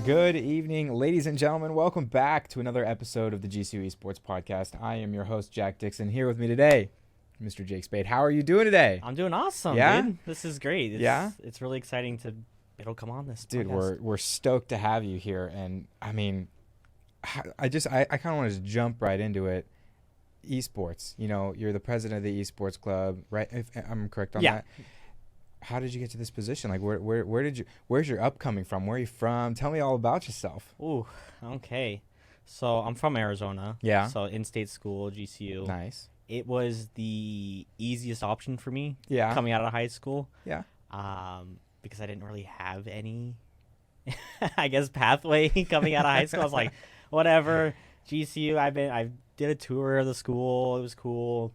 Good evening, ladies and gentlemen. Welcome back to another episode of the Gcu Esports podcast. I am your host, Jack Dixon. Here with me today, Mr. Jake Spade. How are you doing today? I'm doing awesome, Yeah? dude. This is great. It's really exciting to it'll come on this Dude, podcast. we're stoked to have you here. And, I mean, I kind of want to just jump right into it. Esports. You know, you're the president of the esports club, right? If I'm correct on that. How did you get to this position? Like, where's your up coming from? Where are you from? Tell me all about yourself. Ooh, okay. So I'm from Arizona. Yeah. So in-state school, GCU. Nice. It was the easiest option for me. Yeah. Coming out of high school. Yeah. Because I didn't really have any, I guess, pathway coming out of high school. I was like, whatever. GCU. I did a tour of the school. It was cool.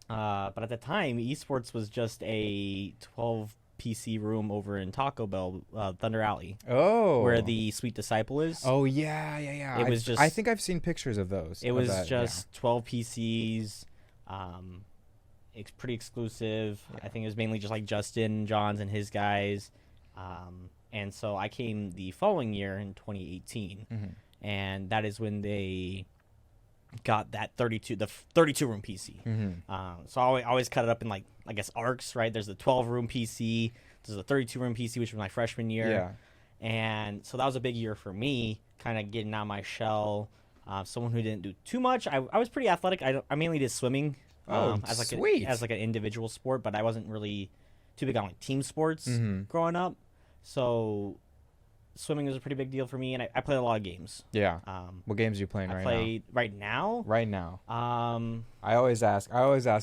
But at the time, esports was just a 12 PC room over in Taco Bell, Thunder Alley. Oh. Where the Sweet Disciple is. Oh, yeah. It was just. I think I've seen pictures of those. It was just 12 PCs. It's pretty exclusive. Yeah. I think it was mainly just like Justin Johns and his guys. And so I came the following year in 2018. Mm-hmm. And that is when they got that 32 room PC. Mm-hmm. So I always cut it up in, like, I guess, arcs, right? There's the 12 room PC, there's a 32 room PC, which was my freshman year. Yeah. And so that was a big year for me, kind of getting out of my shell. Someone who didn't do too much. I was pretty athletic. I mainly did swimming. As like sweet. As like an individual sport, but I wasn't really too big on like team sports Mm-hmm. growing up. So swimming was a pretty big deal for me, and I played a lot of games. Yeah. What games are you playing Right now. Right now. Um. I always ask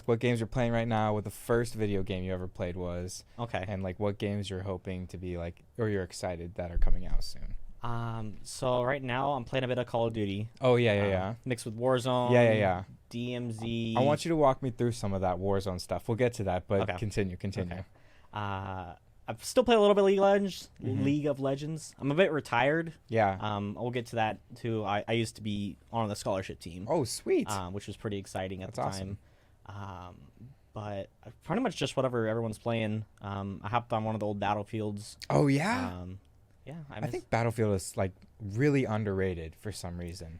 what games you're playing right now, what the first video game you ever played was, Okay. and like what games you're hoping to be like, or you're excited that are coming out soon. So right now I'm playing a bit of Call of Duty. Oh, yeah. Mixed with Warzone. Yeah. DMZ. I want you to walk me through some of that Warzone stuff. We'll get to that, but Okay. continue. Okay. I still play a little bit of Mm-hmm. League of Legends. I'm a bit retired. Yeah. We'll get to that too. I used to be on the scholarship team. Oh, sweet. Which was pretty exciting at That's the awesome. time. But pretty much just whatever everyone's playing. I hopped on one of the old Battlefields. Oh, yeah. Yeah, I think Battlefield is like really underrated for some reason.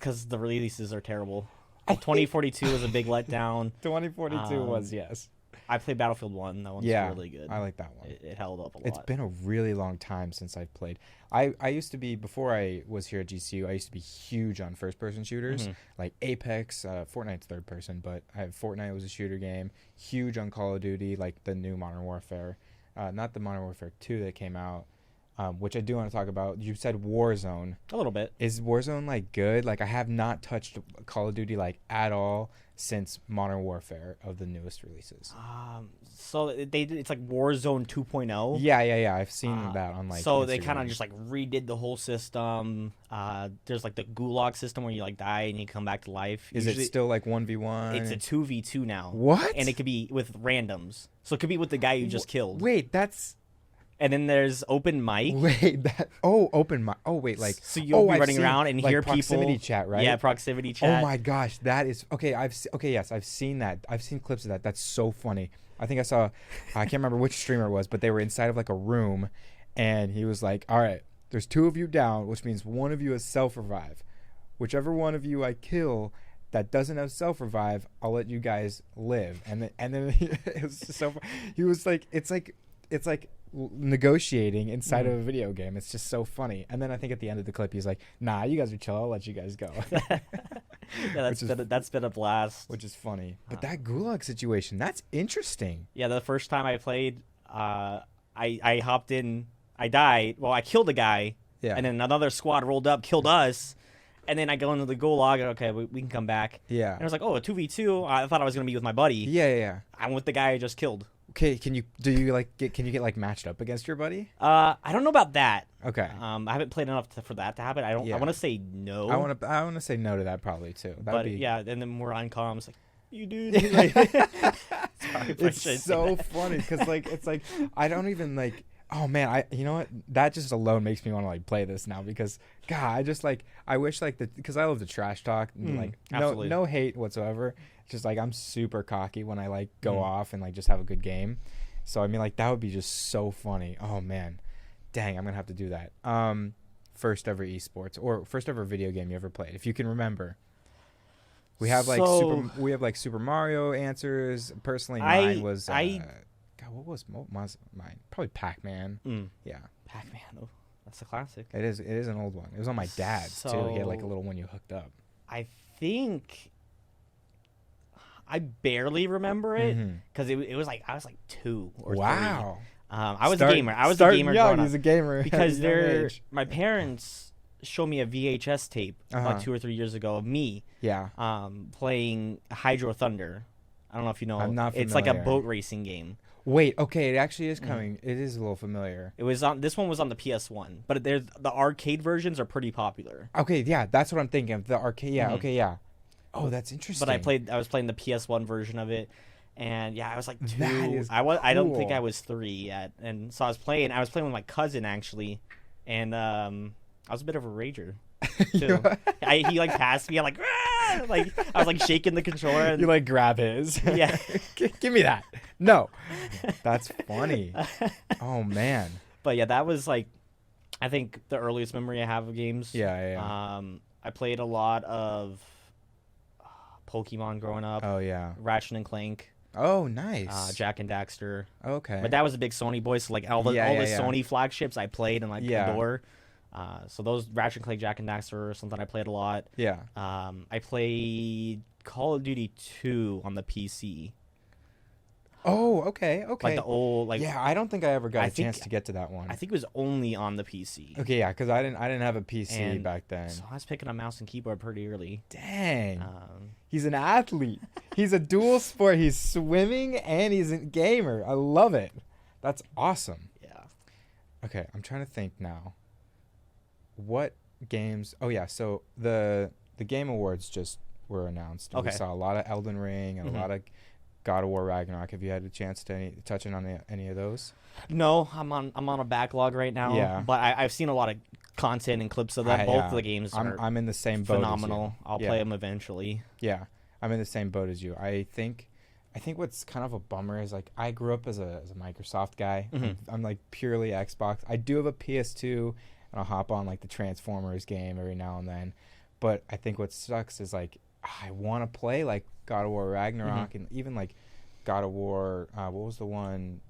because the releases are terrible. 2042 was a big letdown. 2042 was, yes. I played Battlefield 1. That one's really good. I like that one. It held up a lot. It's been a really long time since I've played. I used to be, before I was here at GCU, I used to be huge on first-person shooters, like Apex. Fortnite's third person, but Fortnite was a shooter game. Huge on Call of Duty, like the new Modern Warfare. Not the Modern Warfare 2 that came out, which I do want to talk about. You said Warzone. A little bit. Is Warzone, like, good? Like, I have not touched Call of Duty, like, at all since Modern Warfare of the newest releases. So it's like Warzone 2.0. Yeah. I've seen that on, like, so they Instagram. kind of just like redid the whole system. There's like the gulag system where you like die and you come back to life. Is it still like 1v1? It's a 2v2 now. What? And it could be with randoms. So it could be with the guy you just killed. Wait, that's... And then there's open mic. Wait, that... Oh, open mic. Oh, wait, like... So you'll be running around and like hear people... proximity chat, right? Yeah, proximity chat. Oh my gosh, that is... Okay, yes, I've seen that. I've seen clips of that. That's so funny. I think I saw... I can't remember which streamer it was, but they were inside of like a room, and he was like, all right, there's 2 of you down, which means one of you is self-revive. Whichever one of you I kill that doesn't have self-revive, I'll let you guys live. And then it was just so... He was like... It's like negotiating inside of a video game. It's just so funny. And then I think at the end of the clip he's like, nah, you guys are chill, I'll let you guys go. Yeah, that's been a blast. Which is funny. But that gulag situation, that's interesting. Yeah, the first time I played, I hopped in, I died. Well, I killed a guy, and then another squad rolled up, killed us, and then I go into the gulag, and okay, we can come back. Yeah. And I was like, oh, a 2v2. I thought I was going to be with my buddy. Yeah. I'm with the guy I just killed. Okay, can you get like matched up against your buddy? I don't know about that. Okay. I haven't played enough for that to happen. I want to say no. I want to say no to that probably too. Yeah, and then we're on comms like, you dude. It's so funny because like it's like I don't even like. Oh man, you know what? That just alone makes me want to like play this now because God, I wish like because I love the trash talk and like no hate whatsoever. It's just like I'm super cocky when I like go off and like just have a good game. So I mean like that would be just so funny. Oh man, dang, I'm gonna have to do that. first ever esports or first ever video game you ever played, if you can remember? We have like Super Mario answers. Personally, mine was God, what was mine? Probably Pac-Man. Yeah, Pac-Man. Oh, that's a classic. It is. It is an old one. It was on my dad's too. He had like a little one you hooked up. I think I barely remember it because it was like I was like 2 or 3. Wow. I was a gamer. I was a gamer. Yeah, he's a gamer because my parents showed me a VHS tape about 2 or 3 years ago of me. Yeah. Playing Hydro Thunder. I don't know if you know. I'm not familiar. It's like a boat racing game. Wait, okay, it actually is coming. It is a little familiar. It was on. This one was on the PS1, but the arcade versions are pretty popular. Okay, yeah, that's what I'm thinking of. The arcade, yeah, okay, yeah. Oh, that's interesting. But I was playing the PS1 version of it, and yeah, I was like 2. That is I don't think cool. I was 3 yet, and so I was playing with my cousin actually, and I was a bit of a rager too. He like passed me, I'm like, "Ah!" Like I was like shaking the controller, and you like grab his. Yeah. Give me that. No. That's funny. Oh man. But yeah, that was like, I think the earliest memory I have of games. Yeah. I played a lot of Pokemon growing up. Oh yeah. Ratchet and Clank. Oh nice. Jack and Daxter. Okay. But that was a big Sony boy, so like all the Sony flagships I played and like adore. So those Ratchet and Clank, Jack and Daxter are something I played a lot. Yeah. I played Call of Duty 2 on the PC. Oh, okay. Like the old, like yeah. I don't think I ever got a chance to get to that one. I think it was only on the PC. Okay, yeah, because I didn't have a PC back then. So I was picking up mouse and keyboard pretty early. Dang. He's an athlete. He's a dual sport. He's swimming and he's a gamer. I love it. That's awesome. Yeah. Okay, I'm trying to think now. What games? Oh yeah, so the Game Awards just were announced. And we saw a lot of Elden Ring and a lot of God of War Ragnarok. Have you had a chance to touch in on any of those? No, I'm on a backlog right now. Yeah, but I've seen a lot of content and clips of that. Both of the games are I'm in the same boat. Phenomenal. I'll play them eventually. Yeah, I'm in the same boat as you. I think what's kind of a bummer is like I grew up as a Microsoft guy. I'm like purely Xbox. I do have a PS2, and I'll hop on like the Transformers game every now and then. But I think what sucks is like I want to play like God of War Ragnarok and even like God of War. What was the one?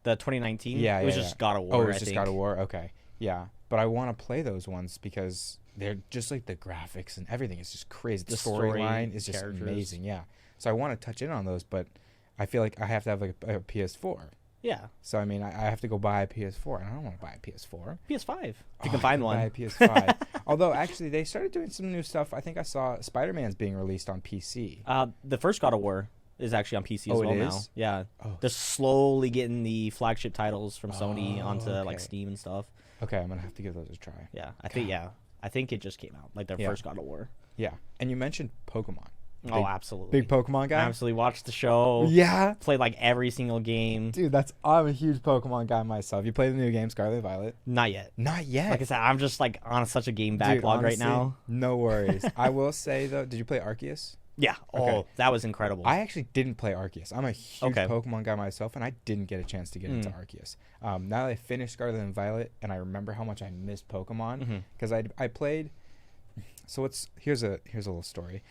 The 2019. Yeah, it was just God of War. Oh, it was just God of War. Okay, yeah. But I want to play those ones because they're just like the graphics and everything is just crazy. The storyline is just amazing. Yeah. So I want to touch in on those, but I feel like I have to have like a PS4. Yeah. So I mean, I have to go buy a PS4, and I don't want to buy a PS4. PS5. If you can find one. Buy a PS5. Although actually, they started doing some new stuff. I think I saw Spider-Man's being released on PC. The first God of War is actually on PC as well now. Yeah. Oh. They're slowly getting the flagship titles from Sony onto like Steam and stuff. Okay, I'm gonna have to give those a try. Yeah, I think it just came out, like their first God of War. Yeah, and you mentioned Pokemon. Absolutely. Big Pokemon guy? I absolutely watched the show. Yeah. Played like every single game. Dude, I'm a huge Pokemon guy myself. You play the new game, Scarlet and Violet? Not yet. Not yet? Like I said, I'm just like on such a game backlog right now. No worries. I will say though, did you play Arceus? Yeah. Okay. Oh, that was incredible. I actually didn't play Arceus. I'm a huge Pokemon guy myself, and I didn't get a chance to get into Arceus. Now that I finished Scarlet and Violet, and I remember how much I missed Pokemon, because I played. So here's a little story.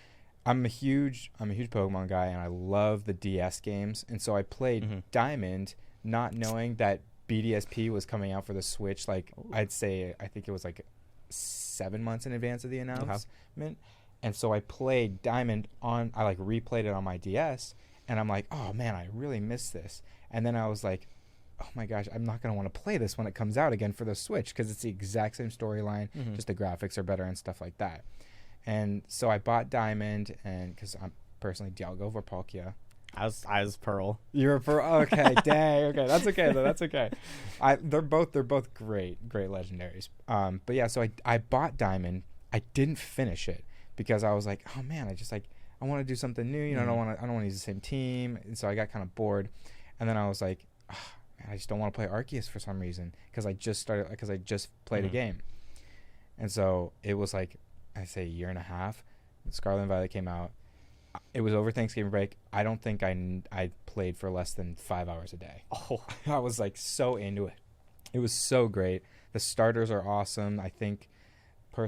I'm a huge Pokemon guy, and I love the DS games, and so I played Diamond, not knowing that BDSP was coming out for the Switch. Like I think it was like 7 months in advance of the announcement. And so I played Diamond I like replayed it on my DS, and I'm like, oh man, I really missed this. And then I was like, oh my gosh, I'm not going to want to play this when it comes out again for the Switch, because it's the exact same storyline, just the graphics are better and stuff like that. And so I bought Diamond, and because I'm personally Dialga over Palkia. I was Pearl. You're a Pearl. Okay, dang. Okay, that's okay though. That's okay. They're both great legendaries. But yeah, so I bought Diamond. I didn't finish it, because I was like, oh man, I want to do something new. You know, I don't want to use the same team, and so I got kind of bored. And then I was like, oh, man, I just don't want to play Arceus for some reason, because I just played a game. And so it was like, I say a year and a half. Scarlet and Violet came out. It was over Thanksgiving break. I don't think I played for less than 5 hours a day. Oh, I was like so into it. It was so great. The starters are awesome. I think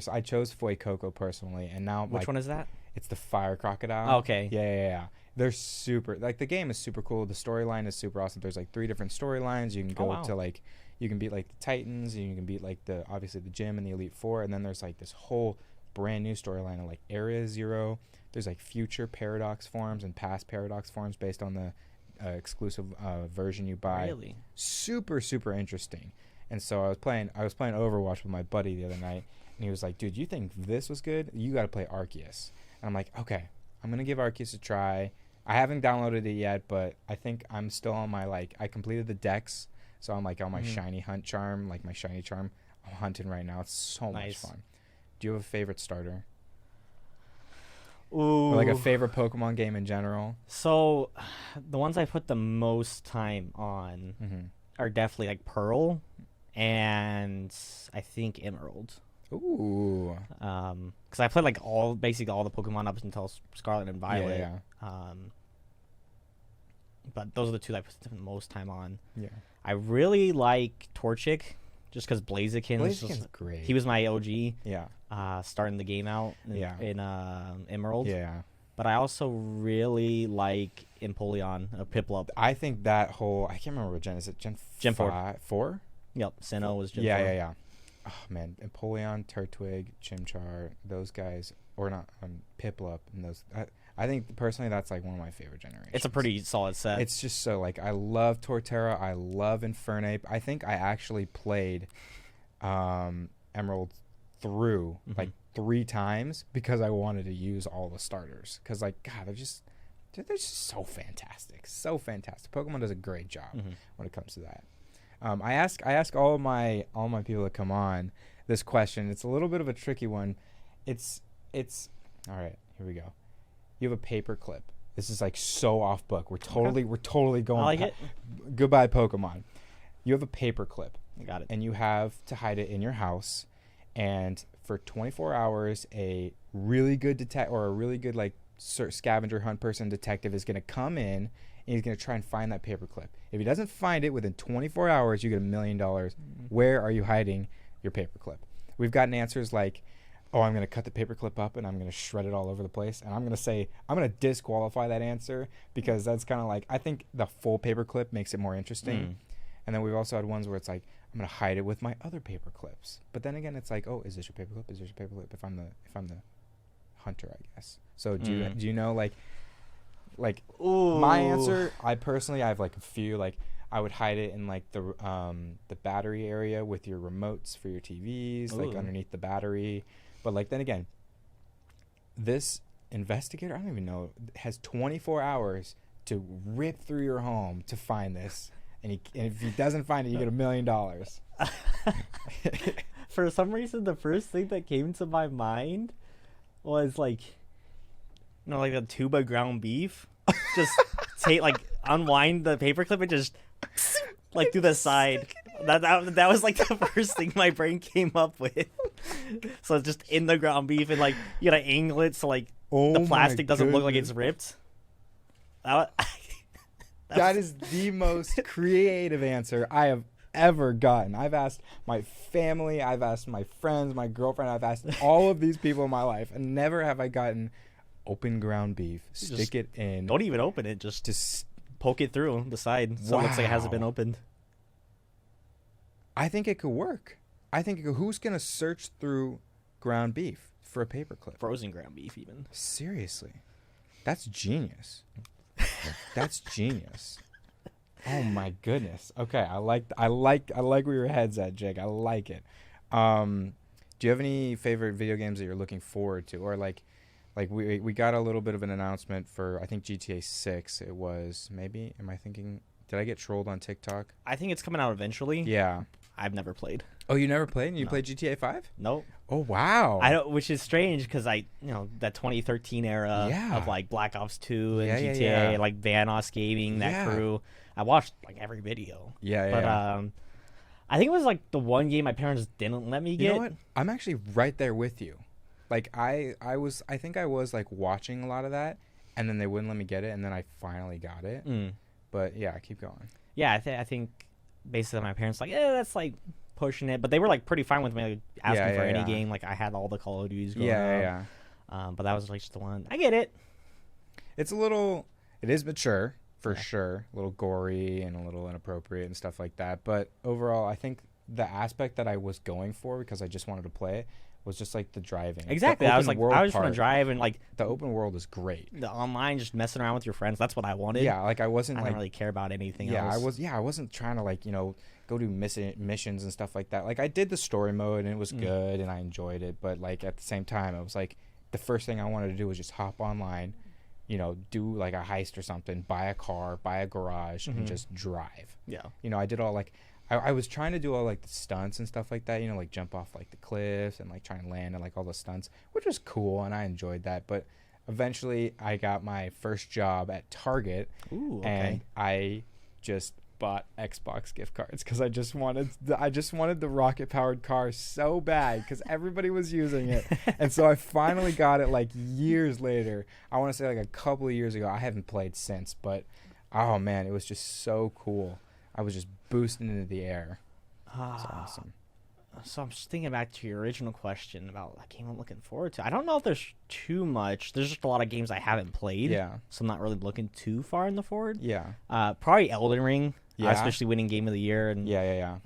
I chose Fuecoco personally, and now Which one is that? it's the fire crocodile. Oh, okay. Yeah. They're super, like, the game is super cool. The storyline is super awesome. There's like 3 different storylines. You can go to like, you can beat like the Titans, and you can beat like obviously the gym and the Elite Four, and then there's like this whole brand new storyline of like Area Zero. There's like future Paradox forms and past Paradox forms based on the exclusive version you buy. Really? Super interesting. And so I was playing Overwatch with my buddy the other night, and he was like, "Dude, you think this was good? You got to play Arceus." And I'm like, "Okay, I'm gonna give Arceus a try." I haven't downloaded it yet, but I think I'm still on my, like, I completed the dex, so I'm like on my shiny hunt charm, like my shiny charm. I'm hunting right now. It's so much fun. Do you have a favorite starter? Ooh. Or like a favorite Pokemon game in general? So, the ones I put the most time on are definitely like Pearl, and I think Emerald. Ooh. Because I played like basically all the Pokemon up until Scarlet and Violet. Yeah. But those are the 2 that I put the most time on. Yeah. I really like Torchic, just because Blaziken's great. He was my OG. Yeah. Starting the game out in Emerald. Yeah. But I also really like Empoleon, Piplup. I think that whole, I can't remember what gen is it. Gen 4? 4? Yep, Sinnoh was Gen 4. Yeah. Oh man, Empoleon, Turtwig, Chimchar, those guys, or not, Piplup, and those. I think personally that's like one of my favorite generations. It's a pretty solid set. It's just so, like, I love Torterra, I love Infernape. I think I actually played Emerald through like 3 times because I wanted to use all the starters. Because, like, God, they're just so fantastic, so fantastic. Pokemon does a great job when it comes to that. I ask all my people that come on this question. It's a little bit of a tricky one. It's all right. Here we go. You have a paper clip. This is like so off book. We're totally going. I like it. Goodbye Pokemon. You have a paper clip. I got it. And you have to hide it in your house. And for 24 hours, a really good a really good like scavenger hunt detective is going to come in. And he's going to try and find that paperclip. If he doesn't find it within 24 hours, you get $1 million. Where are you hiding your paperclip? We've gotten answers like, "Oh, I'm going to cut the paperclip up and I'm going to shred it all over the place." And I'm going to say, I'm going to disqualify that answer because that's kind of like, I think the full paperclip makes it more interesting. And then we've also had ones where it's like, I'm going to hide it with my other paperclips. But then again, it's like, oh, is this your paperclip? Is this your paperclip? If I'm the hunter, I guess. So do you know, like my answer, I have like a few, like I would hide it in like the battery area with your remotes for your TVs, like underneath the battery. But like then again, this investigator, I don't even know, has 24 hours to rip through your home to find this, and if he doesn't find it, you get $1 million. For some reason, the first thing that came to my mind was like, like a tube of ground beef. Just unwind the paperclip and just like through the side. That was like the first thing my brain came up with. So it's just in the ground beef, and like you gotta angle it so like the plastic doesn't look like it's ripped. That is the most creative answer I have ever gotten. I've asked my family, I've asked my friends, my girlfriend, I've asked all of these people in my life, and never have I gotten open ground beef. Stick it in. Don't even open it. Just poke it through the side so it looks like it hasn't been opened. I think it could work. Who's gonna search through ground beef for a paperclip? Frozen ground beef, even. Seriously, that's genius. That's genius. Oh my goodness. Okay, I like where your head's at, Jake. I like it. Do you have any favorite video games that you're looking forward to, or like we got a little bit of an announcement for, I think, GTA 6. It was, maybe, am I thinking, did I get trolled on TikTok? I think it's coming out eventually. Yeah. I've never played. Oh, you never played? You played GTA 5? Nope. Oh, wow. Which is strange because that 2013 era of like Black Ops 2 and GTA, like Vanoss Gaming, that crew. I watched like every video. But I think it was like the one game my parents didn't let me get. You know what? I'm actually right there with you. Like I think I was like watching a lot of that, and then they wouldn't let me get it, and then I finally got it. But yeah, keep going. Yeah, I think basically my parents like, that's like pushing it, but they were like pretty fine with me like, asking for any yeah. game. Like I had all the Call of Duties going Yeah. but that was like just the one. I get it. It is mature for sure, a little gory and a little inappropriate and stuff like that. But overall, I think the aspect that I was going for, because I just wanted to play it, was just like the driving. Exactly. I was just want to drive, and like the open world is great. The online, just messing around with your friends. That's what I wanted. Yeah, like I didn't really care about anything else. I wasn't trying to like go do missions and stuff like that. Like I did the story mode and it was good and I enjoyed it, but like at the same time, I was like, the first thing I wanted to do was just hop online, do like a heist or something, buy a car, buy a garage, and just drive. Yeah. I did all like. I was trying to do all like the stunts and stuff like that, like jump off like the cliffs and like try and land and like all the stunts, which was cool and I enjoyed that. But eventually I got my first job at Target. Ooh, okay. And I just bought Xbox gift cards because I just wanted the rocket powered car so bad because everybody was using it. And so I finally got it like years later. I want to say like a couple of years ago. I haven't played since, but oh man, it was just so cool. I was just boosting into the air. It's awesome. So I'm just thinking back to your original question about a game I'm looking forward to. I don't know if there's too much. There's just a lot of games I haven't played. Yeah. So I'm not really looking too far in the forward. Yeah. Probably Elden Ring. Yeah. Especially winning Game of the Year. And Yeah.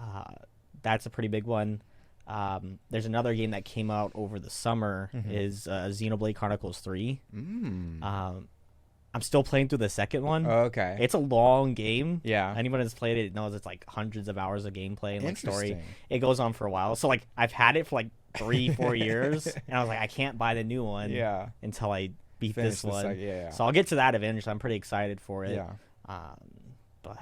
That's a pretty big one. There's another game that came out over the summer is Xenoblade Chronicles 3. I'm still playing through the second one. Oh, okay. It's a long game. Yeah. Anyone who's played it knows it's like hundreds of hours of gameplay and like story. Interesting. It goes on for a while. So like I've had it for like 3-4 years, and I was like, I can't buy the new one until I beat this one. So I'll get to that eventually. I'm pretty excited for it. Yeah. But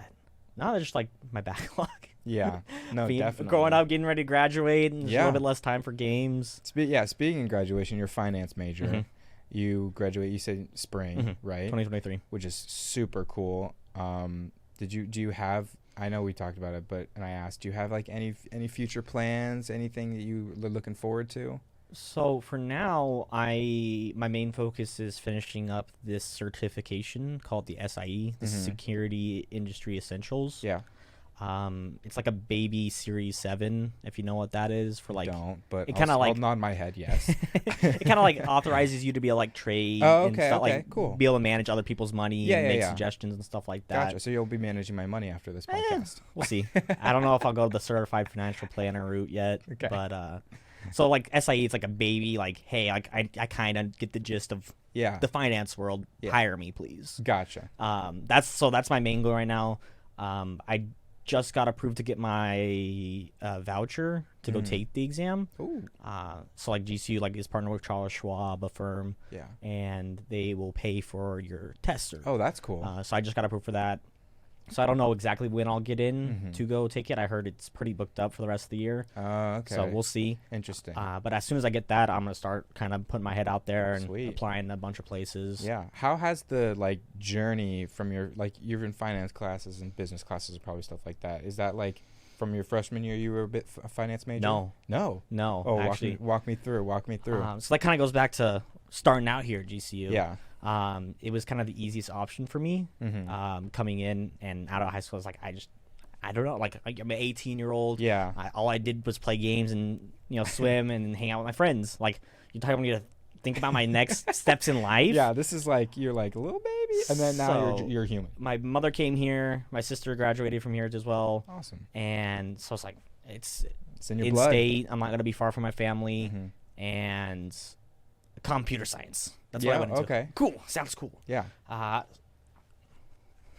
no, that's just like my backlog. Yeah. No, definitely. Growing up, getting ready to graduate, and just a little bit less time for games. Speaking of graduation, you're a finance major. You graduate, you said spring, right? 2023. Which is super cool. Do you have, I know we talked about it, and I asked, do you have like any future plans, anything that you are looking forward to? So for now, my main focus is finishing up this certification called the SIE, the Security Industry Essentials. Yeah. It's like a baby Series 7, if you know what that is. For like, don't, but it kind of like I'll nod my head, yes. It kind of like authorizes you to be able to like trade and stuff, like cool. be able to manage other people's money and make suggestions and stuff like that. Gotcha. So you'll be managing my money after this podcast. We'll see. I don't know if I'll go the certified financial planner route yet, but so like SIE, it's like a baby. Like, hey, like I kind of get the gist of the finance world. Hire me, please. Gotcha. That's my main goal right now. I just got approved to get my voucher to go take the exam. Ooh. So like GCU is partnered with Charles Schwab, a firm. Yeah. And they will pay for your test. Oh, that's cool. So I just got approved for that. So I don't know exactly when I'll get in to go take it. I heard it's pretty booked up for the rest of the year. Okay. So we'll see. Interesting. But as soon as I get that, I'm going to start kind of putting my head out there and Sweet. applying a bunch of places. Yeah. How has the journey from your you're in finance classes and business classes and probably stuff like that. Is that from your freshman year you were a bit a finance major? No. Oh, actually. walk me through. So that kind of goes back to starting out here at GCU. Yeah. It was kind of the easiest option for me coming in and out of high school. I was like, I don't know, like I'm an 18-year-old. Yeah. All I did was play games and swim and hang out with my friends. Like, you're telling me to think about my next steps in life. Yeah, this is you're like a little baby, and then now you're human. My mother came here. My sister graduated from here as well. Awesome. And so it's like it's in your blood. State. I'm not gonna be far from my family, and computer science. That's what I went into. Okay. Cool. Sounds cool. Yeah.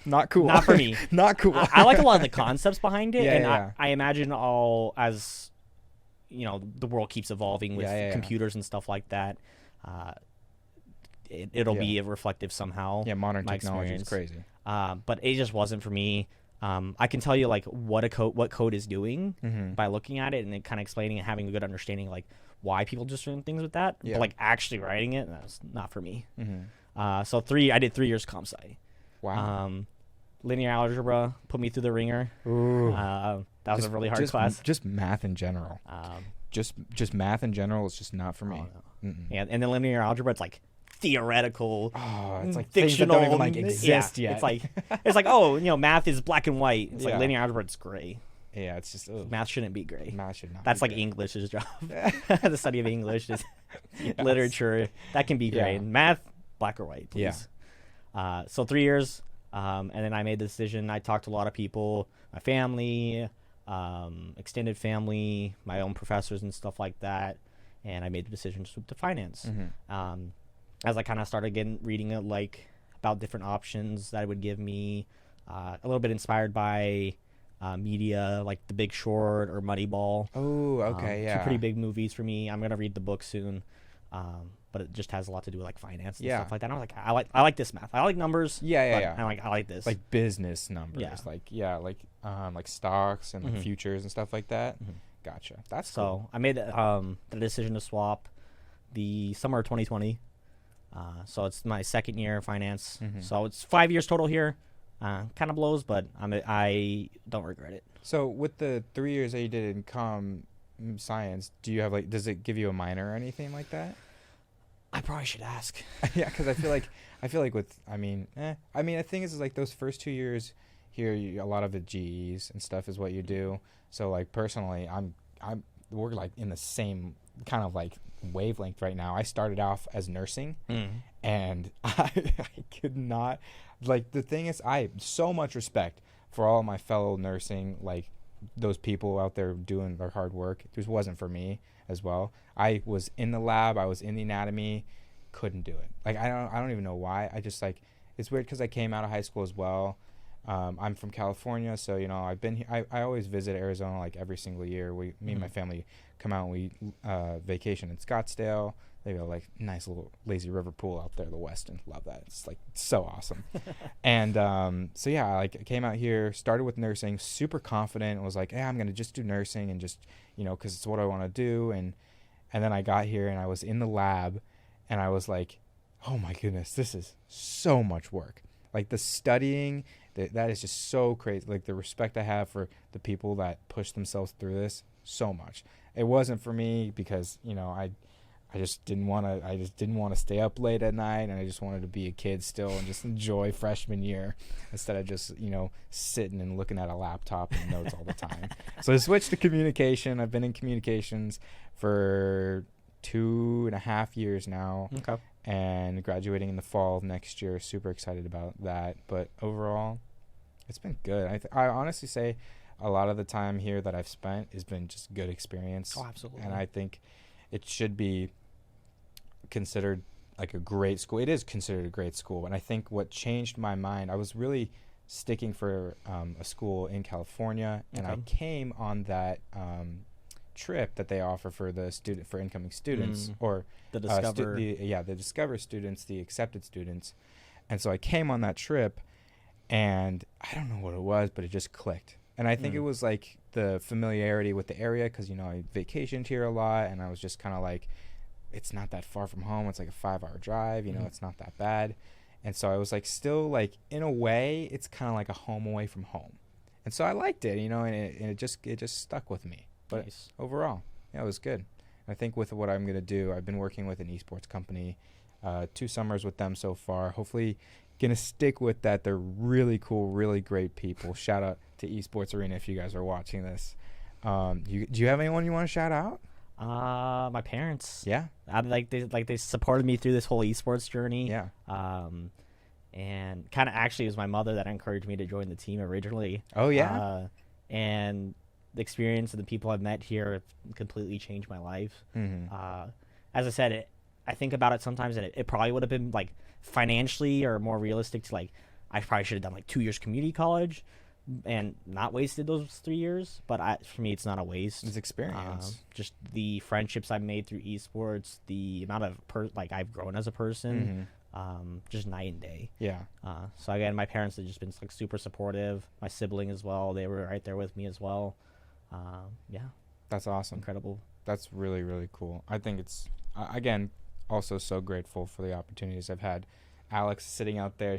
Not cool. Not for me. Not cool. I like a lot of the concepts behind it, and yeah. I imagine as the world keeps evolving with computers and stuff like that, it'll be reflective somehow. Yeah, modern technology is crazy. But it just wasn't for me. I can tell you what code is doing by looking at it and then kind of explaining and having a good understanding why people do certain things with that. Yeah. But actually writing it, that's not for me. So I did 3 years comp sci. Wow. Linear algebra put me through the ringer. Ooh. That was a really hard class. Just math in general. Just math in general is just not for me. Oh, no. Yeah, and then linear algebra, it's theoretical. Oh, it's fictional. Things that don't even exist yet. It's like math is black and white. It's like linear algebra, it's gray. Yeah, it's just Math shouldn't be great. math should not. That's be like great. English's job. The study of English is literature. That can be great. Yeah. Math, black or white, Yeah. please. So 3 years, and then I made the decision. I talked to a lot of people, my family, extended family, my own professors and stuff like that, and I made the decision to switch to finance. As I kind of started reading it, like about different options that it would give me, a little bit inspired by media like The Big Short or Moneyball. Oh, okay, yeah. Two pretty big movies for me. I'm gonna read the book soon, but it just has a lot to do with like finance and Yeah. stuff like that. And I was like, I like this math. I like numbers. Yeah, but yeah. I like this. Like business numbers, Yeah. like stocks and like futures and stuff like that. Gotcha. That's so cool. I made the decision to swap the summer of 2020. So it's my second year in finance. So it's 5 years total here. Kind of blows, but I don't regret it. So with the 3 years that you did in science, do you have like, does it give you a minor or anything like that? I probably should ask. Yeah, because I feel like with, I mean, the thing is like those first 2 years here, a lot of the GEs and stuff is what you do. So like personally, we're like in the same kind of like wavelength right now. I started off as nursing, and I could not, like, the thing is, I have so much respect for all my fellow nursing, like those people out there doing their hard work. It just wasn't for me as well. I was in the lab, I was in the anatomy, couldn't do it. Like I don't even know why. I just like, it's weird because I came out of high school as well. I'm from California, so you know I've been here. I always visit Arizona like every single year. Me and my family come out and we vacation in Scottsdale. They got like nice little lazy river pool out there, the Westin. Love that. It's like so awesome. And so yeah, I came out here, started with nursing, super confident. Was like, hey, I'm gonna just do nursing and just, you know, because it's what I want to do. And then I got here and I was in the lab, and I was like, oh my goodness, this is so much work. Like the studying, that is just so crazy. Like the respect I have for the people that push themselves through this, so much. It wasn't for me because, you know, I just didn't want to stay up late at night, and I just wanted to be a kid still and just enjoy freshman year instead of just, you know, sitting and looking at a laptop and notes all the time. So I switched to communication. I've been in communications for 2.5 years now. Okay. And graduating in the fall of next year. Super excited about that. But overall, it's been good. I honestly say a lot of the time here that I've spent has been just good experience. Oh, absolutely. And I think it should be considered like a great school. It is considered a great school. And I think what changed my mind, I was really sticking for a school in California. And I came on that trip that they offer for incoming students, or the Discover. the Discover students, the accepted students. And so I came on that trip, and I don't know what it was, but it just clicked. And I think it was like the familiarity with the area, because, you know, I vacationed here a lot, and I was just kind of like, it's not that far from home. It's like a 5-hour drive, you know, it's not that bad. And so I was like, still like, in a way, it's kind of like a home away from home. And so I liked it, you know, and it just stuck with me. But Nice. overall, yeah, it was good. I think with what I'm going to do, I've been working with an esports company, 2 summers with them so far. Hopefully going to stick with that. They're really cool, really great people. Shout out to Esports Arena if you guys are watching this. Do you have anyone you want to shout out? My parents. Yeah. They supported me through this whole esports journey. Yeah. And kind of actually it was my mother that encouraged me to join the team originally. Oh, yeah? And the experience of the people I've met here have completely changed my life. As I said, I think about it sometimes, and it probably would have been like financially or more realistic to like, I probably should have done like 2 years community college and not wasted those 3 years. But for me, it's not a waste. It's experience. Just the friendships I've made through esports, the amount of I've grown as a person, just night and day. Yeah. So again, my parents have just been like super supportive. My sibling as well. They were right there with me as well. Yeah. That's awesome. Incredible. That's really, really cool. I think it's, again, also so grateful for the opportunities I've had. Alex is sitting out there.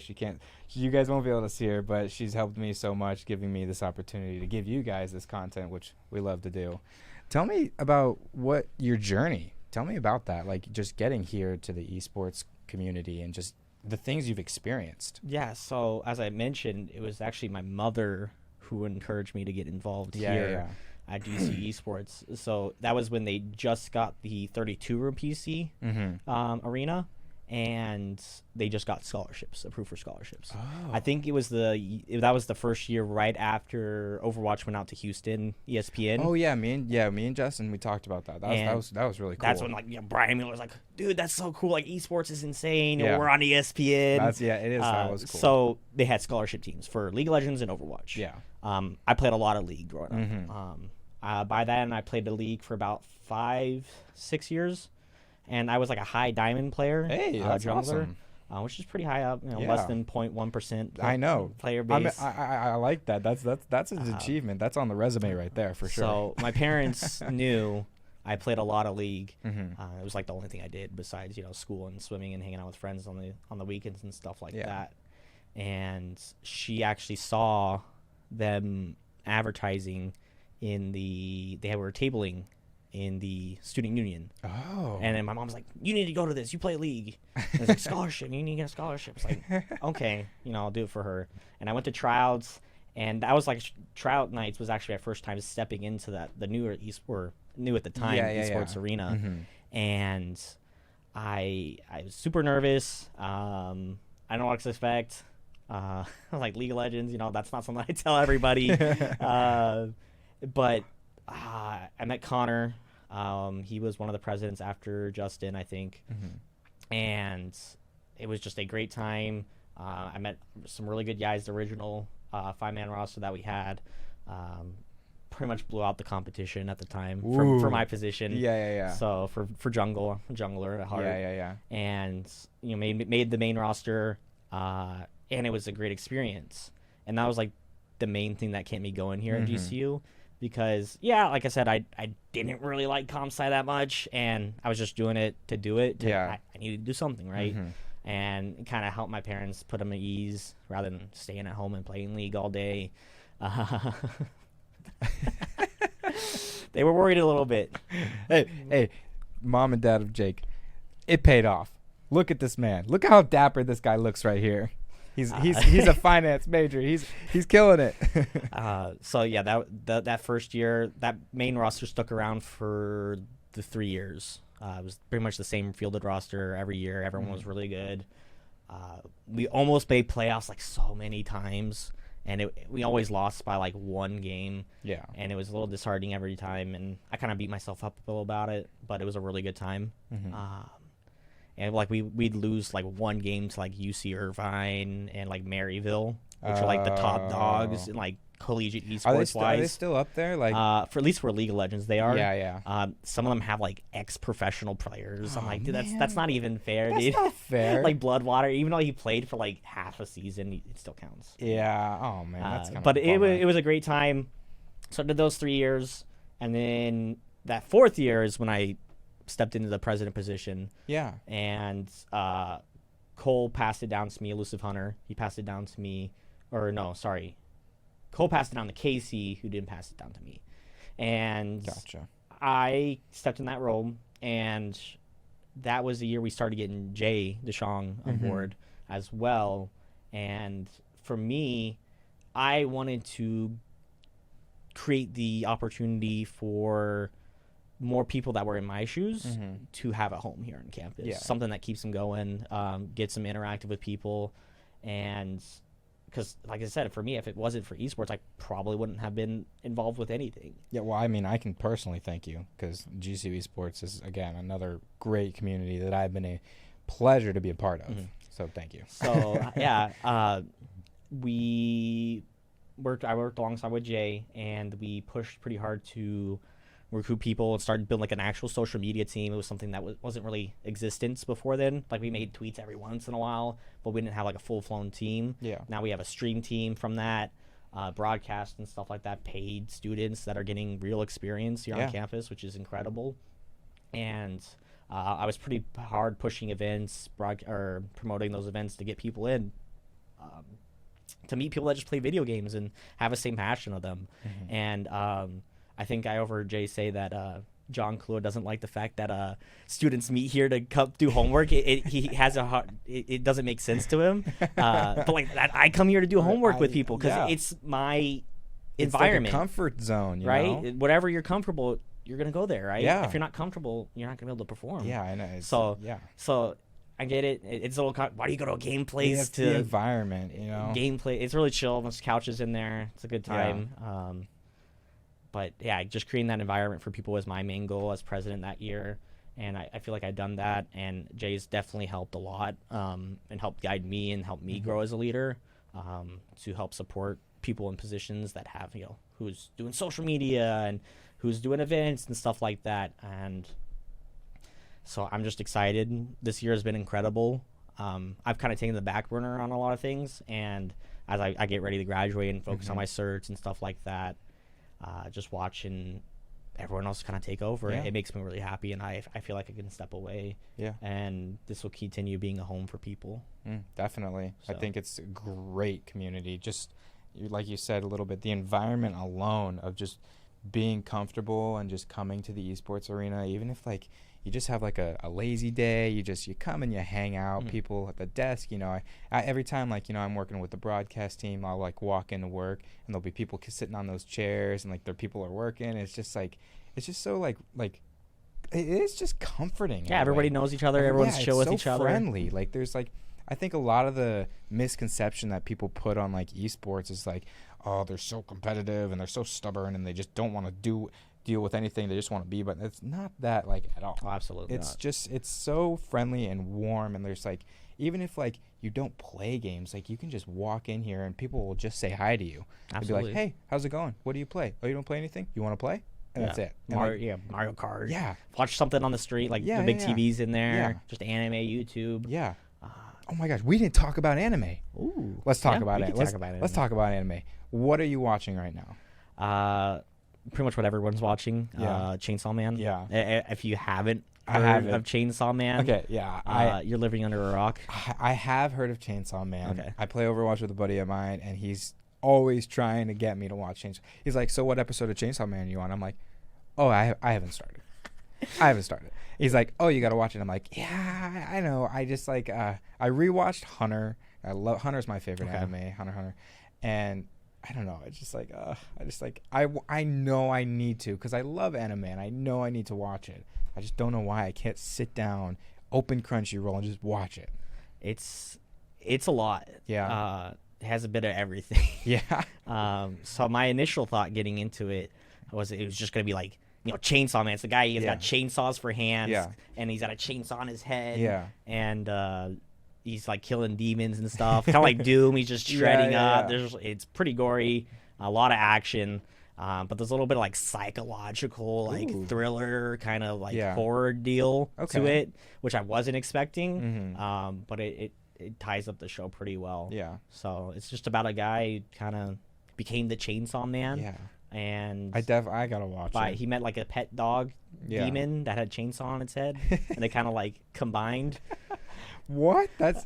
You guys won't be able to see her, but she's helped me so much, giving me this opportunity to give you guys this content, which we love to do. Tell me about your journey. Tell me about that, like just getting here to the esports community and just the things you've experienced. Yeah. So as I mentioned, it was actually my mother who encouraged me to get involved Yeah, here yeah. at Gcu Esports. So that was when they just got the 32-room PC arena, and they just got scholarships, approved for scholarships. Oh. I think that was the first year right after Overwatch went out to Houston, ESPN. Oh yeah, me and Justin, we talked about that. That was really cool. That's when Brian Miller was like, "Dude, that's so cool! Like esports is insane. Yeah. We're on ESPN." It is. That was cool. So they had scholarship teams for League of Legends and Overwatch. Yeah. I played a lot of League growing up. By then, I played the League for about 5-6 years, and I was like a high diamond player. Hey, that's jungler, awesome. Which is pretty high up. Yeah. Less than 0.1%. I know. Player I mean, base. I like that. That's an achievement. That's on the resume right there for sure. So my parents knew I played a lot of League. Mm-hmm. It was like the only thing I did besides school and swimming and hanging out with friends on the weekends and stuff like that. And she actually saw them advertising they were tabling in the student union. Oh. And then my mom was like, "You need to go to this. You play League." And I was like, "Scholarship. You need to get a scholarship." It's like, okay, I'll do it for her. And I went to tryouts, and that was like tryout nights was actually my first time stepping into the newer new at the time esports arena. Mm-hmm. And I was super nervous. I don't know what to expect. Like League of Legends, that's not something I tell everybody. But I met Connor. He was one of the presidents after Justin, I think. Mm-hmm. And it was just a great time. I met some really good guys, the original 5-man roster that we had. Pretty much blew out the competition at the time for my position. Yeah. So for jungler at heart. Yeah. And made the main roster, and it was a great experience. And that was like the main thing that kept me going here at GCU, because like I said, I didn't really like comp sci that much, and I was just doing it to do it. I needed to do something, right? And kind of help my parents put them at ease rather than staying at home and playing League all day. They were worried a little bit. Hey, mom and dad of Jake, it paid off. Look at this man. Look how dapper this guy looks right here. He's a finance major. He's killing it. So yeah, that first year, that main roster stuck around for the 3 years. It was pretty much the same fielded roster every year. Everyone was really good. We almost made playoffs like so many times, and we always lost by like one game. Yeah. And it was a little disheartening every time, and I kind of beat myself up a little about it, but it was a really good time. And like we'd lose like one game to like UC Irvine and like Maryville, which are like the top dogs in like collegiate esports Are they still up there? Like for at least for League of Legends they are. Yeah. Some of them have like ex-professional players. I'm like, dude, man. that's not even fair, dude. That's not fair. Like Bloodwater, even though he played for like half a season, it still counts. Yeah. Oh man, that's kind of. But it was a great time. So I did those 3 years, and then that 4th year is when I stepped into the president position. Yeah. And Cole passed it down to me, Elusive Hunter. He passed it down to me, or no, sorry. Cole passed it down to Casey, who didn't pass it down to me. And Gotcha. I stepped in that role, and that was the year we started getting Jay DeShong on board as well. And for me, I wanted to create the opportunity for more people that were in my shoes to have a home here on campus. Yeah. Something that keeps them going, gets them interactive with people. And because, like I said, for me, if it wasn't for esports, I probably wouldn't have been involved with anything. Yeah, well, I mean, I can personally thank you, because Gcu Esports is, again, another great community that I've been a pleasure to be a part of. So thank you. So, yeah, I worked alongside with Jay, and we pushed pretty hard to recruit people and started building like an actual social media team. It was something that wasn't really existence before then. Like we made tweets every once in a while, but we didn't have like a full-flown team. Yeah. Now we have a stream team from that, broadcast and stuff like that, paid students that are getting real experience here on campus, which is incredible. And I was pretty hard pushing events, or promoting those events to get people in, to meet people that just play video games and have the same passion of them. And I think I overheard Jay say that John Clue doesn't like the fact that students meet here to come do homework. He has it doesn't make sense to him. But like that, I come here to do homework with people because it's my it's like environment, a comfort zone, you right? know? Whatever you're comfortable, you're gonna go there, right? Yeah. If you're not comfortable, you're not gonna be able to perform. Yeah, I know. So yeah. so I get it. It's a little. Why do you go to a game place It's to the environment, you know? gameplay? It's really chill. There's couches in there. It's a good time. But yeah, just creating that environment for people was my main goal as president that year, and I feel like I've done that. And Jay's definitely helped a lot, and helped guide me and help me grow as a leader, to help support people in positions that have, you know, who's doing social media and who's doing events and stuff like that. And so I'm just excited. This year has been incredible. I've kind of taken the back burner on a lot of things, and as I get ready to graduate and focus on my certs and stuff like that, just watching everyone else kind of take over, it makes me really happy, and I feel like I can step away. Yeah. And this will continue being a home for people. Definitely. So. I think it's a great community. Just like you said a little bit, the environment alone of just being comfortable and just coming to the esports arena, even if like you just have like a lazy day, you come and you hang out, people at the desk, you know, I every time, like, you know, I'm working with the broadcast team, I'll like walk into work and there'll be people sitting on those chairs and like their people are working. It's just so like it is just comforting. Yeah, everybody knows each other, everyone's chill with so each other. Friendly. Like there's like, I think a lot of the misconception that people put on like esports is like, oh, they're so competitive and they're so stubborn and they just don't want to deal with anything. They just want to be, but it's not that like at all. Oh, absolutely It's not. just, it's so friendly and warm, and there's like, even if like you don't play games, like you can just walk in here and people will just say hi to you. Absolutely. They'll be like, hey, how's it going? What do you play? Oh, you don't play anything? You want to play? And that's it. And Mario Kart. Yeah. Watch something on the street, like the big TVs in there. Just anime, YouTube. Yeah. Oh my gosh, we didn't talk about anime. Ooh. Let's talk about it. Let's talk about anime. What are you watching right now? Pretty much what everyone's watching. Yeah. Chainsaw Man. Yeah. If you haven't I heard haven't. of Chainsaw Man, Okay, yeah. you're living under a rock. I have heard of Chainsaw Man. Okay. I play Overwatch with a buddy of mine, and he's always trying to get me to watch Chainsaw. He's like, so what episode of Chainsaw Man are you on? I'm like, oh, I haven't started. I haven't started. He's like, oh, you got to watch it. I'm like, yeah, I know. I just like, I rewatched Hunter. Hunter's my favorite anime, Hunter. And I don't know. It's just like, I know I need to, because I love anime and I know I need to watch it. I just don't know why I can't sit down, open Crunchyroll, and just watch it. It's a lot. Yeah. It has a bit of everything. Yeah. So my initial thought getting into it was just going to be like, you know, Chainsaw Man. It's the guy, he's got chainsaws for hands, and he's got a chainsaw on his head, and he's like killing demons and stuff, kind of like Doom. He's just shredding up. It's pretty gory, a lot of action, but there's a little bit of like psychological, like thriller kind of like horror deal to it, which I wasn't expecting. But it ties up the show pretty well. Yeah. So it's just about a guy who kind of became the Chainsaw Man. Yeah. And I gotta watch it. He met like a pet dog demon that had a chainsaw on its head, and they kind of like combined. What? That's.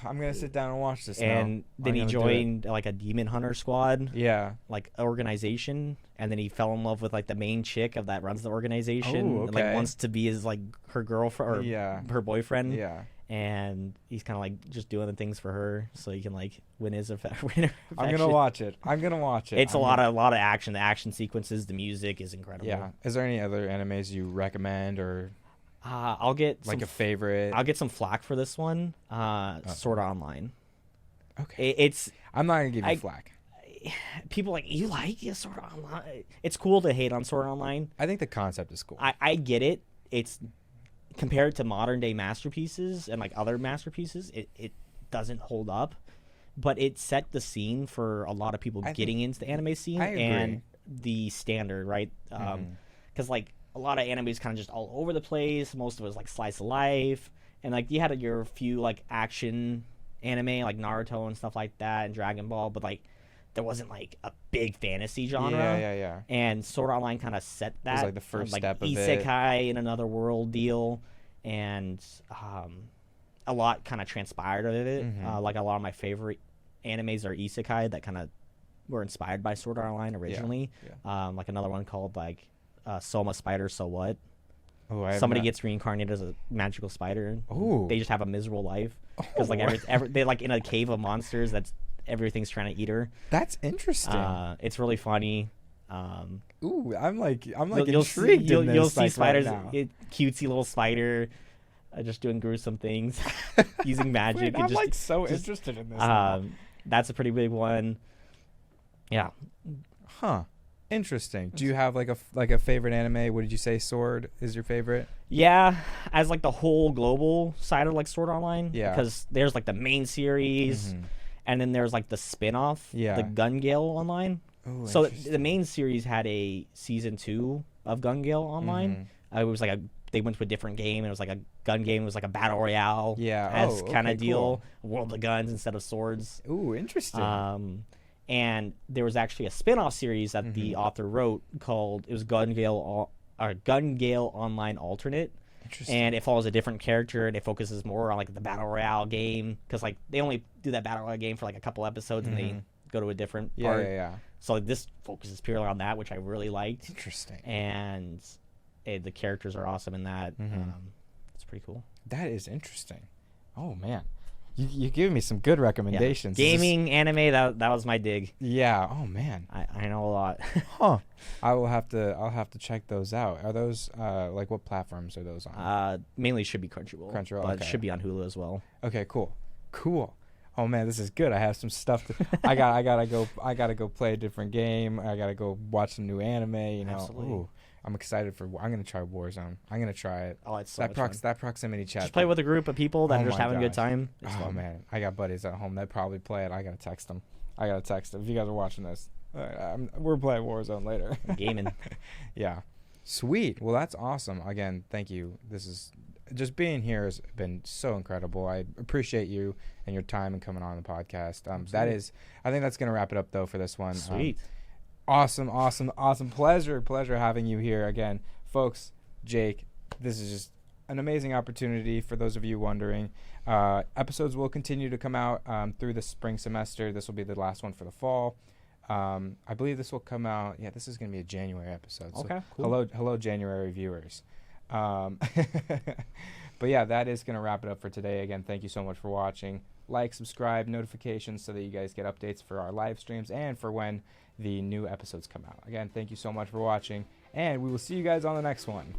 I'm gonna sit down and watch this. And then he joined like a demon hunter squad. Yeah. Like organization, and then he fell in love with like the main chick that runs the organization. Oh, okay. And, like wants to be his like her girlfriend or her boyfriend. Yeah. And he's kind of like just doing the things for her, so he can like win his affection. I'm gonna watch it. It's a lot of action. The action sequences, the music is incredible. Yeah. Is there any other animes you recommend, or I'll get like a favorite? I'll get some flack for this one. Sword Art Online. Okay. I'm not gonna give you flack. People like, you like Sword Art Online? It's cool to hate on Sword Art Online. I think the concept is cool. I get it. It's compared to modern day masterpieces and like other masterpieces, it doesn't hold up, but it set the scene for a lot of people getting into the anime scene and the standard, right? Because like a lot of anime is kind of just all over the place. Most of it was like slice of life, and like you had your few like action anime like Naruto and stuff like that and Dragon Ball, but like there wasn't like a big fantasy genre. Yeah. And Sword Art Online kind of set that. It was like the first step of it. Isekai in another world deal, and a lot kind of transpired of it. Like a lot of my favorite animes are isekai that kind of were inspired by Sword Art Online originally. Like another one called like Soma Spider So What. Somebody gets reincarnated as a magical spider. They just have a miserable life because like they're like in a cave of monsters that's everything's trying to eat her. That's interesting. It's really funny. Ooh, I'm like You'll intrigued. see, in this, you'll see like, spiders, right now. cutesy little spider, just doing gruesome things, using magic. Wait, and I'm just, like so just, interested in this. Now. That's a pretty big one. Yeah. Huh. Interesting. Do you have like a favorite anime? What did you say? Sword is your favorite? Yeah, as like the whole global side of like Sword Online. Yeah. Because there's like the main series, and then there's like the spin-off, Yeah. the Gun Gale Online. Ooh, So the interesting. main series had a season 2 of Gun Gale Online. It was like they went to a different game, and it was like a gun game. It was like a battle royale, Yeah. as Oh, kind of okay, cool. World of Guns instead of swords. Ooh, interesting. And there was actually a spin-off series that the author wrote called Gun Gale Online Alternate. Interesting. And it follows a different character, and it focuses more on like the battle royale game, because like they only do that battle royale game for like a couple episodes, and they go to a different part. Yeah. So like, this focuses purely on that, which I really liked. Interesting. And the characters are awesome in that. It's pretty cool. That is interesting. Oh man, you giving me some good recommendations. Yeah. Gaming, anime, that was my dig. Yeah. Oh man. I know a lot. Huh. I'll have to check those out. Are those like what platforms are those on? Mainly should be Crunchyroll. Crunchyroll, but okay. should be on Hulu as well. Okay. Cool. Oh man, this is good. I have some stuff to. I gotta go play a different game. I gotta go watch some new anime. You know. Absolutely. Ooh, I'm excited for. I'm gonna try Warzone. I'm gonna try it. Oh, it's so much fun. That proximity chat. Just play with a group of people that Oh are just my having a good gosh. time. It's Oh fun. man, I got buddies at home that probably play it. I gotta text them. If you guys are watching this, we're playing Warzone later. Gaming. Yeah, sweet. Well, that's awesome. Again, thank you. This is just being here has been so incredible. I appreciate you and your time and coming on the podcast. That is, I think that's gonna wrap it up though for this one. Sweet. Awesome. Pleasure having you here again, folks. Jake, this is just an amazing opportunity for those of you wondering. Episodes will continue to come out through the spring semester. This will be the last one for the fall. I believe this will come out. Yeah, this is going to be a January episode. So Okay, cool. Hello, January viewers. But yeah, that is going to wrap it up for today. Again, thank you so much for watching. Like, subscribe, notifications so that you guys get updates for our live streams and for when the new episodes come out. Again, thank you so much for watching, and we will see you guys on the next one.